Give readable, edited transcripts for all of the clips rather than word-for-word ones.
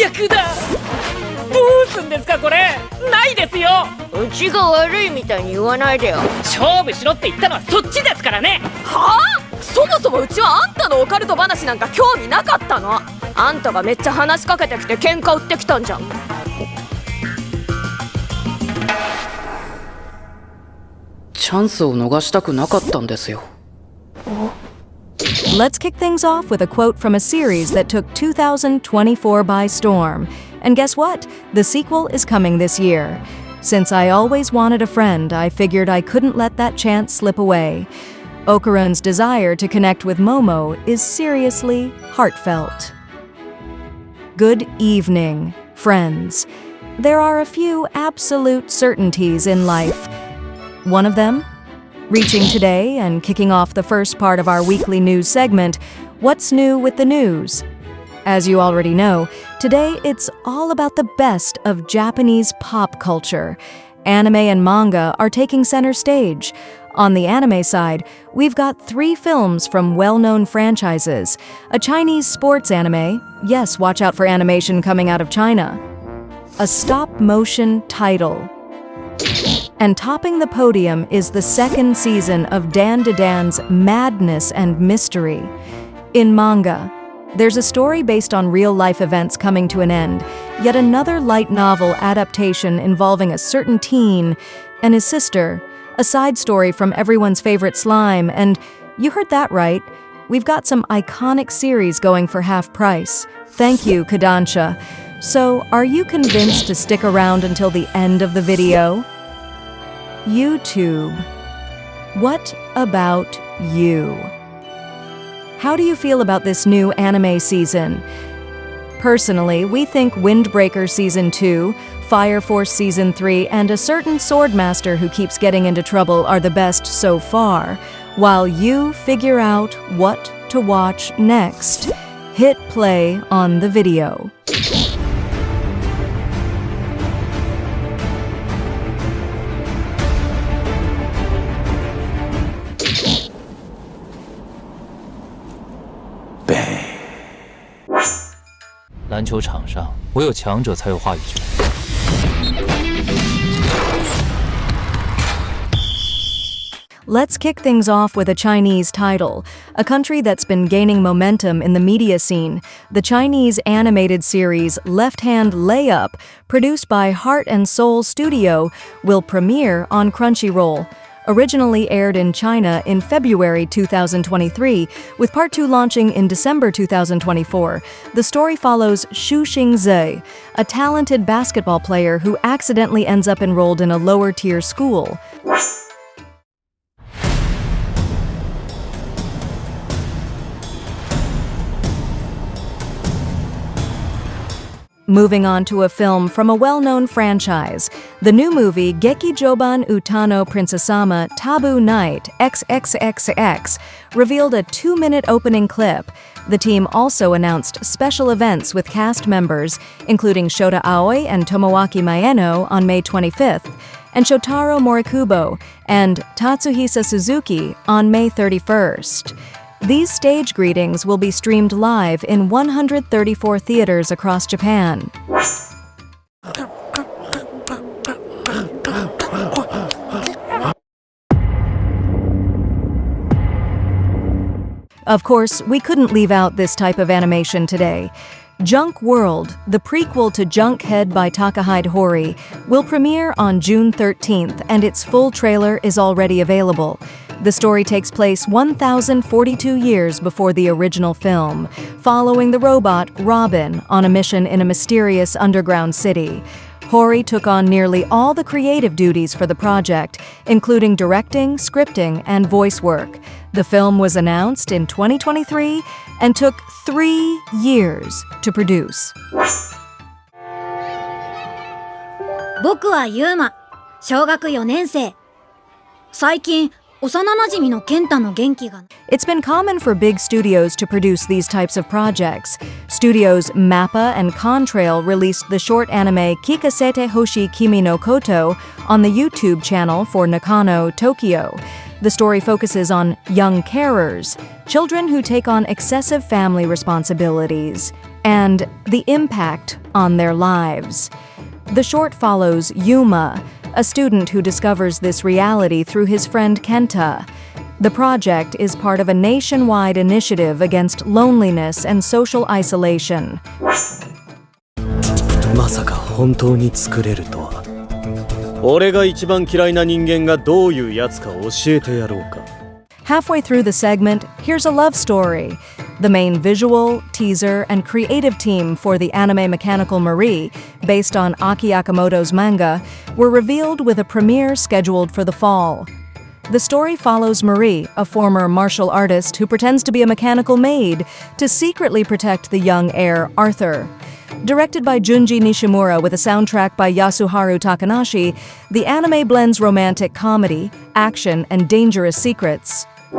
悪だ。どうすんですかこれ。ないですよ。うちが悪いみたいに言わないでよ。勝負しろって言ったのはそっちですからね。はあ？そもそもうちはあんたのオカルト話なんか興味なかったの。あんたがめっちゃ話しかけてきて喧嘩売ってきたんじゃん。チャンスを逃したくなかったんですよ。Let's kick things off with a quote from a series that took 2024 by storm. And guess what? The sequel is coming this year. Since I always wanted a friend, I figured I couldn't let that chance slip away. Okarun's desire to connect with Momo is seriously heartfelt. Good evening, friends. There are a few absolute certainties in life. One of them? Reaching today and kicking off the first part of our weekly news segment, What's New with the News? As you already know, today it's all about the best of Japanese pop culture. Anime and manga are taking center stage. On the anime side, we've got 3 films from well-known franchises, a Chinese sports anime, yes, watch out for animation coming out of China, a stop-motion title, and topping the podium is the 2nd season of Dan Dan's Madness and Mystery. In manga, there's a story based on real-life events coming to an end, yet another light novel adaptation involving a certain teen and his sister, a side story from everyone's favorite slime, and you heard that right, we've got some iconic series going for half price. Thank you, Kodansha. So, are you convinced to stick around until the end of the video? YouTube. What about you? How do you feel about this new anime season? Personally, we think Windbreaker Season 2, Fire Force Season 3, and a certain Swordmaster who keeps getting into trouble are the best so far, while you figure out what to watch next. Hit play on the video. Bang. 篮球场上，唯有强者才有话语权。Let's kick things off with a Chinese title, a country that's been gaining momentum in the media scene. The Chinese animated series Left Hand Layup, produced by Heart and Soul Studio, will premiere on Crunchyroll. Originally aired in China in February 2023, with Part 2 launching in December 2024, the story follows Xu Xingze, a talented basketball player who accidentally ends up enrolled in a lower-tier school. Moving on to a film from a well-known franchise, the new movie Gekijoban Utano Princessama Taboo Night XXXX revealed a 2-minute opening clip. The team also announced special events with cast members, including Shota Aoi and Tomoaki Maeno on May 25th, and Shotaro Morikubo and Tatsuhisa Suzuki on May 31st. These stage greetings will be streamed live in 134 theaters across Japan. Of course, we couldn't leave out this type of animation today. Junk World, the prequel to Junkhead by Takahide Hori, will premiere on June 13th, and its full trailer is already available. The story takes place 1,042 years before the original film, following the robot Robin on a mission in a mysterious underground city. Hori took on nearly all the creative duties for the project, including directing, scripting, and voice work. The film was announced in 2023 and took 3 years to produce. 僕はユーマ、小学4年生。最近、幼馴染の健太の元気が。It's been common for big studios to produce these types of projects. Studios MAPPA and Contrail released the short anime Kikasete Hoshi Kimi no Koto on the YouTube channel for Nakano, Tokyo. The story focuses on young carers, children who take on excessive family responsibilities. and the impact on their lives. The short follows Yuma, a student who discovers this reality through his friend Kenta. The project is part of a nationwide initiative against loneliness and social isolation. まさか本当に作れるとは。俺が一番嫌いな人間がどういうやつか教えてやろうか。Halfway through the segment, here's a love story. The main visual, teaser, and creative team for the anime Mechanical Marie, based on Aki Akamoto's manga, were revealed with a premiere scheduled for the fall. The story follows Marie, a former martial artist who pretends to be a mechanical maid to secretly protect the young heir, Arthur. Directed by Junji Nishimura with a soundtrack by Yasuharu Takanashi, the anime blends romantic comedy, action, and dangerous secrets. ア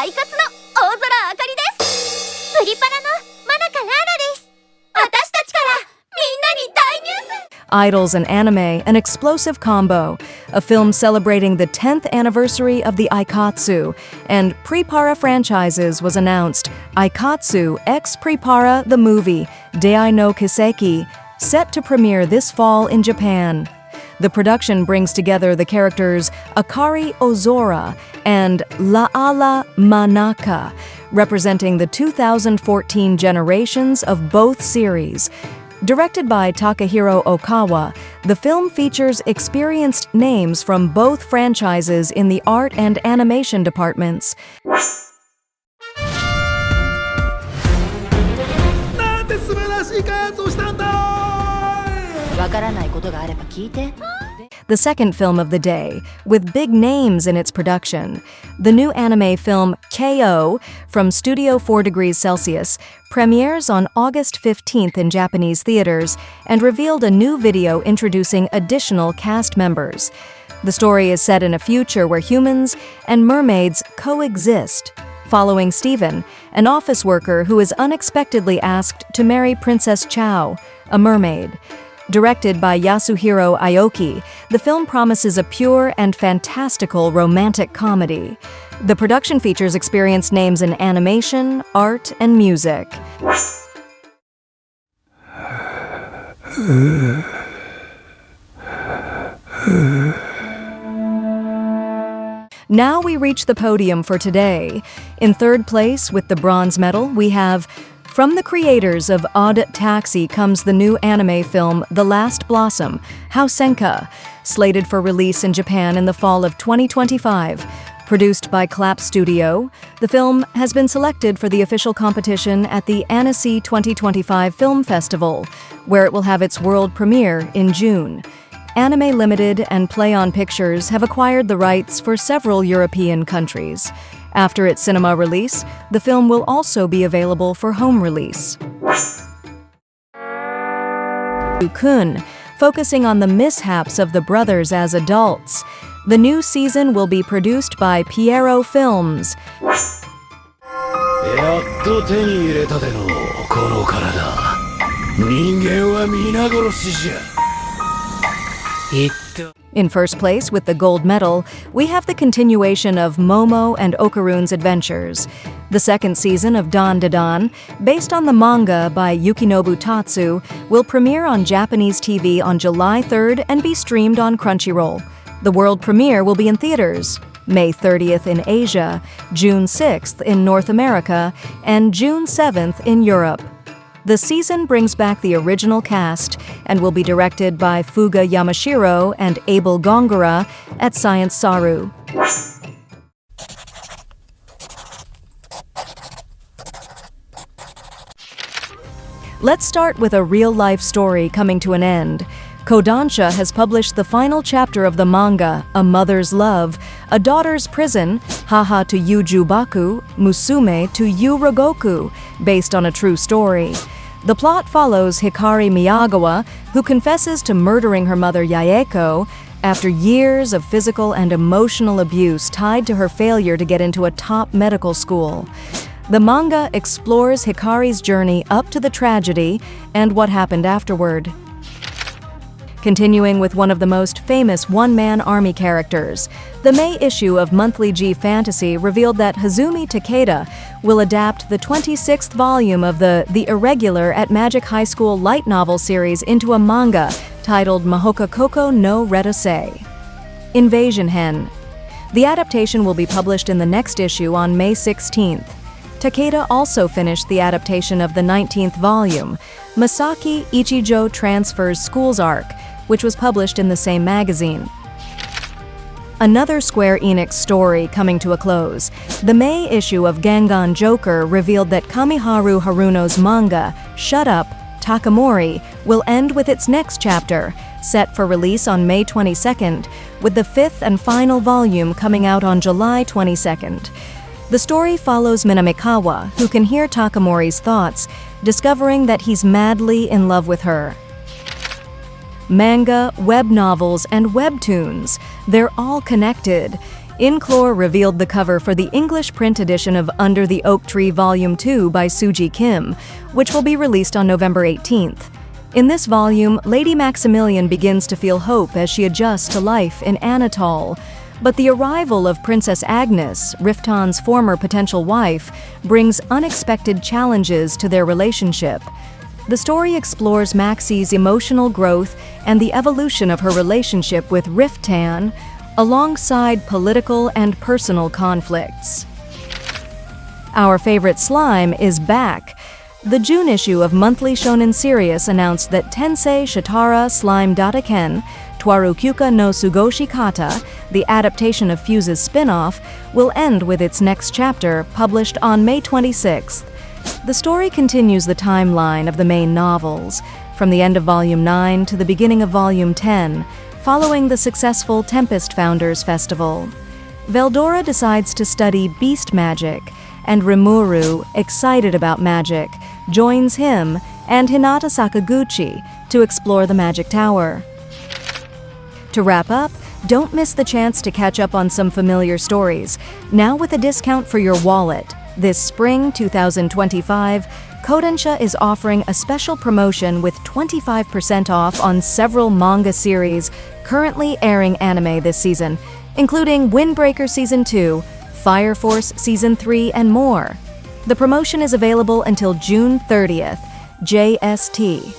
イカツの大空あかりです。プリパラのマナカラーラです。私たちからみんなに大ニュース。 Idols and anime, an explosive combo, a film celebrating the 10th anniversary of the Aikatsu, and Prepara franchises was announced. Aikatsu x Prepara the movie, Dei no Kiseki, set to premiere this fall in Japan. The production brings together the characters Akari Ozora and Laala Manaka, representing the 2014 generations of both series. Directed by Takahiro Okawa, the film features experienced names from both franchises in the art and animation departments. The second film of the day, with big names in its production. The new anime film KO from Studio 4 Degrees Celsius premieres on August 15th in Japanese theaters and revealed a new video introducing additional cast members. The story is set in a future where humans and mermaids coexist, following Stephen, an office worker who is unexpectedly asked to marry Princess Chow, a mermaid. Directed by Yasuhiro Aoki, the film promises a pure and fantastical romantic comedy. The production features experienced names in animation, art, and music. Now we reach the podium for today. In third place, with the bronze medal, we have from the creators of Odd Taxi comes the new anime film The Last Blossom, Hausenka, slated for release in Japan in the fall of 2025. Produced by Clap Studio, the film has been selected for the official competition at the Annecy 2025 Film Festival, where it will have its world premiere in June. Anime Limited and Play On Pictures have acquired the rights for several European countries. After its cinema release, the film will also be available for home release. Kun, focusing on the mishaps of the brothers as adults. The new season will be produced by Piero Films. やっと手に入れたでのこの体。人間は皆殺しじゃ。 In first place, with the gold medal, we have the continuation of Momo and Okarun's adventures. The second season of Dan Dadan, based on the manga by Yukinobu Tatsu, will premiere on Japanese TV on July 3rd and be streamed on Crunchyroll. The world premiere will be in theaters May 30th in Asia, June 6th in North America, and June 7th in Europe. The season brings back the original cast and will be directed by Fuga Yamashiro and Abel Gongora at Science Saru. Let's start with a real-life story coming to an end. Kodansha has published the final chapter of the manga, A Mother's Love, A Daughter's Prison, Haha to Yujubaku, Musume to Yurogoku, based on a true story. The plot follows Hikari Miyagawa, who confesses to murdering her mother Yaeko after years of physical and emotional abuse tied to her failure to get into a top medical school. The manga explores Hikari's journey up to the tragedy and what happened afterward. continuing with one of the most famous one-man army characters. The May issue of Monthly G Fantasy revealed that Hazumi Takeda will adapt the 26th volume of the Irregular at Magic High School light novel series into a manga titled Mahoka Koko no Redosei. Invasion Hen. The adaptation will be published in the next issue on May 16th. Takeda also finished the adaptation of the 19th volume, Masaki Ichijo Transfers Schools Arc, which was published in the same magazine. Another Square Enix story coming to a close. The May issue of Gangan Joker revealed that Kamiharu Haruno's manga, Shut Up, Takamori, will end with its next chapter, set for release on May 22nd, with the 5th and final volume coming out on July 22nd. The story follows Minamikawa, who can hear Takamori's thoughts, discovering that he's madly in love with her. Manga, web novels, and webtoons, they're all connected. Inklore revealed the cover for the English print edition of Under the Oak Tree Volume 2 by Suji Kim, which will be released on November 18th. In this volume, Lady Maximilian begins to feel hope as she adjusts to life in Anatole. But the arrival of Princess Agnes, Riftan's former potential wife, brings unexpected challenges to their relationship. The story explores Maxi's emotional growth and the evolution of her relationship with Riftan, alongside political and personal conflicts. Our favorite slime is back. The June issue of Monthly Shonen Serious announced that Tensei Shitara Slime Dataken, Twarukyuka no Sugoshi Kata, the adaptation of Fuse's spin-off, will end with its next chapter, published on May 26th. The story continues the timeline of the main novels, from the end of Volume 9 to the beginning of Volume 10, following the successful Tempest Founders Festival. Veldora decides to study beast magic, and Rimuru, excited about magic, joins him and Hinata Sakaguchi to explore the Magic Tower. To wrap up, don't miss the chance to catch up on some familiar stories, now with a discount for your wallet. This spring 2025, Kodansha is offering a special promotion with 25% off on several manga series currently airing anime this season, including Windbreaker Season 2, Fire Force Season 3, and more. The promotion is available until June 30th, JST.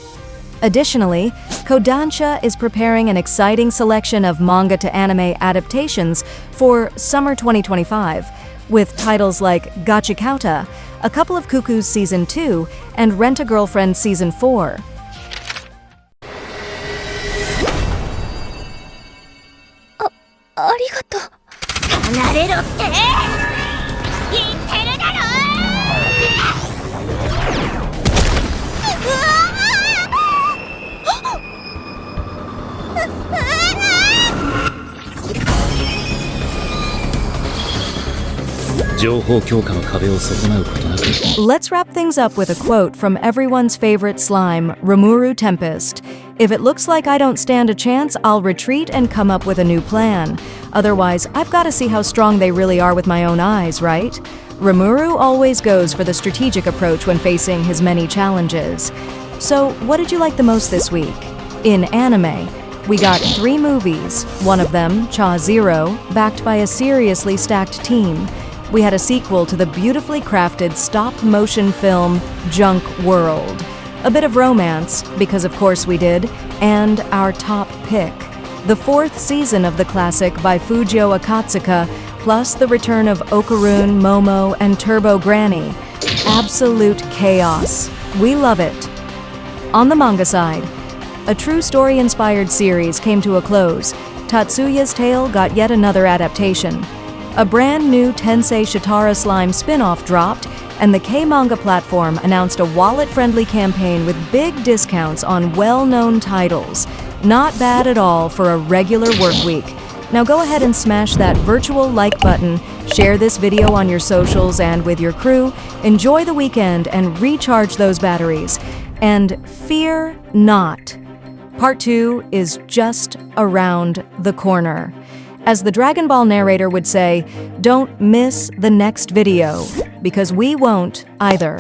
Additionally, Kodansha is preparing an exciting selection of manga to anime adaptations for summer 2025, with titles like Gachikauta, A Couple of Cuckoos Season 2, and Rent-A-Girlfriend Season 4. Arigato. 離れろって言ってるだろ情報強化の壁を損なうことなく Let's wrap things up with a quote from everyone's favorite slime, Rimuru Tempest. If it looks like I don't stand a chance, I'll retreat and come up with a new plan. Otherwise, I've got to see how strong they really are with my own eyes, right? Rimuru always goes for the strategic approach when facing his many challenges. So, what did you like the most this week? In anime, we got 3 movies, one of them, Cha Zero, backed by a seriously stacked team. We had a sequel to the beautifully crafted stop-motion film Junk World. A bit of romance, because of course we did, and our top pick, the 4th season of the classic by Fujio Akatsuka, plus the return of Okarun, Momo, and Turbo Granny. Absolute chaos. We love it. On the manga side, a true story-inspired series came to a close. Tatsuya's Tale got yet another adaptation. A brand new Tensei Shitara Slime spin-off dropped, and the KManga platform announced a wallet-friendly campaign with big discounts on well-known titles. Not bad at all for a regular work week. Now go ahead and smash that virtual like button, share this video on your socials and with your crew, enjoy the weekend and recharge those batteries. And fear not. Part 2 is just around the corner. As the Dragon Ball narrator would say, don't miss the next video, because we won't either.